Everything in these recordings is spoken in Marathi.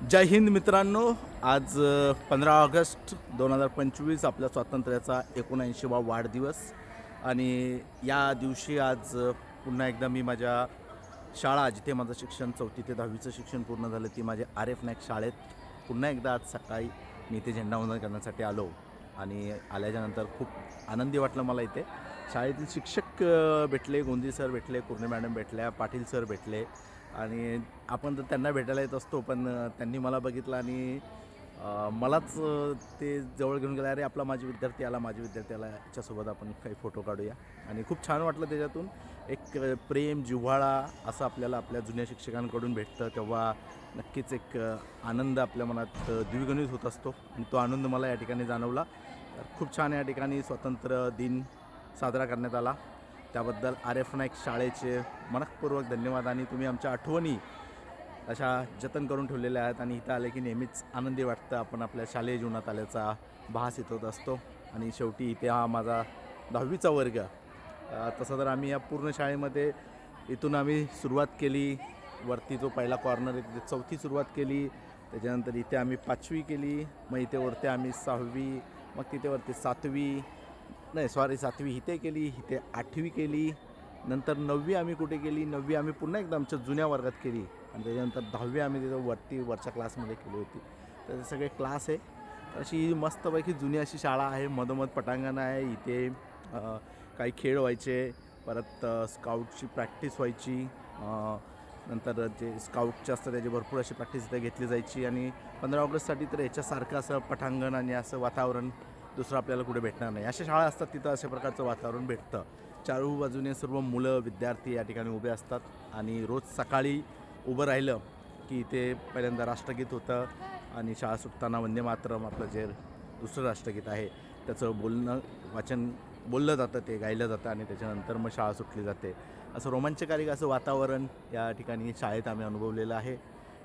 जय हिंद मित्रांनो. आज 15 ऑगस्ट 2025 आपल्या स्वातंत्र्याचा 79वा वाढदिवस. आणि या दिवशी आज पुन्हा एकदा मी माझ्या शाळा, जिथे माझं शिक्षण 4थी ते 10वीचं शिक्षण पूर्ण झालं, ती माझे RF नाईक शाळेत पुन्हा एकदा आज सकाळी मी इथे झेंडावंदन करण्यासाठी आलो. आणि आल्याच्यानंतर खूप आनंदी वाटलं मला. इथे शाळेतील शिक्षक भेटले, गोंदी सर भेटले, कुर्णे मॅडम भेटल्या, पाटील सर भेटले. आणि आपण तर त्यांना भेटायला येत असतो, पण त्यांनी मला बघितलं आणि मलाच ते जवळ घेऊन गेला. अरे आपला माझे विद्यार्थी आला, माझे विद्यार्थी आला, याच्यासोबत आपण काही फोटो काढूया. आणि खूप छान वाटलं. त्याच्यातून एक प्रेम, जिव्हाळा असं आपल्याला आपल्या जुन्या शिक्षकांकडून भेटतं, तेव्हा नक्कीच एक आनंद आपल्या मनात द्विगुणित होत असतो. आणि तो आनंद मला या ठिकाणी जाणवला. तर खूप छान या ठिकाणी स्वातंत्र्य दिन साजरा करण्यात आला. त्याबद्दल RF नाईक शाळेचे मनःपूर्वक धन्यवाद. आणि तुम्ही आमच्या आठवणी अशा जतन करून ठेवलेल्या आहेत आणि इथं आले की नेहमीच आनंदी वाटतं. आपण आपल्या शालेय जीवनात आल्याचा भास इथं होत असतो. आणि शेवटी इथे हा माझा 10वीचा वर्ग. तसं तर आम्ही या पूर्ण शाळेमध्ये इथून आम्ही सुरुवात केली. वरती जो पहिला कॉर्नर आहे तिथे 4थी सुरुवात केली. त्याच्यानंतर इथे आम्ही 5वी केली. मग इथे वरती आम्ही 6वी, मग तिथे वरती 7वी इथे केली, इथे 8वी केली. नंतर 9वी आम्ही कुठे केली, 9वी आम्ही पुन्हा एकदा आमच्या जुन्या वर्गात केली. आणि त्याच्यानंतर 10वी आम्ही तिथं वरच्या क्लासमध्ये केली होती. तर ते सगळे क्लास आहे. अशी मस्तपैकी जुनी अशी शाळा आहे. मधोमध पटांगण आहे. इथे काही खेळ व्हायचे. परत स्काउटची प्रॅक्टिस व्हायची. नंतर जे स्काउटचे असतं त्याची भरपूर अशी प्रॅक्टिस इथे घेतली जायची. आणि 15 ऑगस्टसाठी तर याच्यासारखं असं पटांगण आणि असं वातावरण दुसरं आपल्याला कुठे भेटणार नाही. अशा शाळा असतात तिथं अशा प्रकारचं वातावरण भेटतं. चारू बाजूने सर्व मुलं, विद्यार्थी या ठिकाणी उभे असतात. आणि रोज सकाळी उभं राहिलं की इथे पहिल्यांदा राष्ट्रगीत होतं. आणि शाळा सुटताना वंदे मातरम, आपलं जे दुसरं राष्ट्रगीत आहे त्याचं वाचन बोललं जातं, ते गायलं जातं. आणि त्याच्यानंतर मग शाळा सुटली जाते. असं रोमांचकारी असं वातावरण या ठिकाणी शाळेत आम्ही अनुभवलेलं आहे.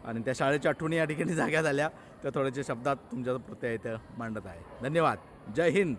आणि त्या शाळेच्या आठवणी या ठिकाणी जाग्या झाल्या. त्या थोड्याशा शब्दात तुमच्या प्रत्यय इथं मांडत आहे. धन्यवाद. जय हिंद.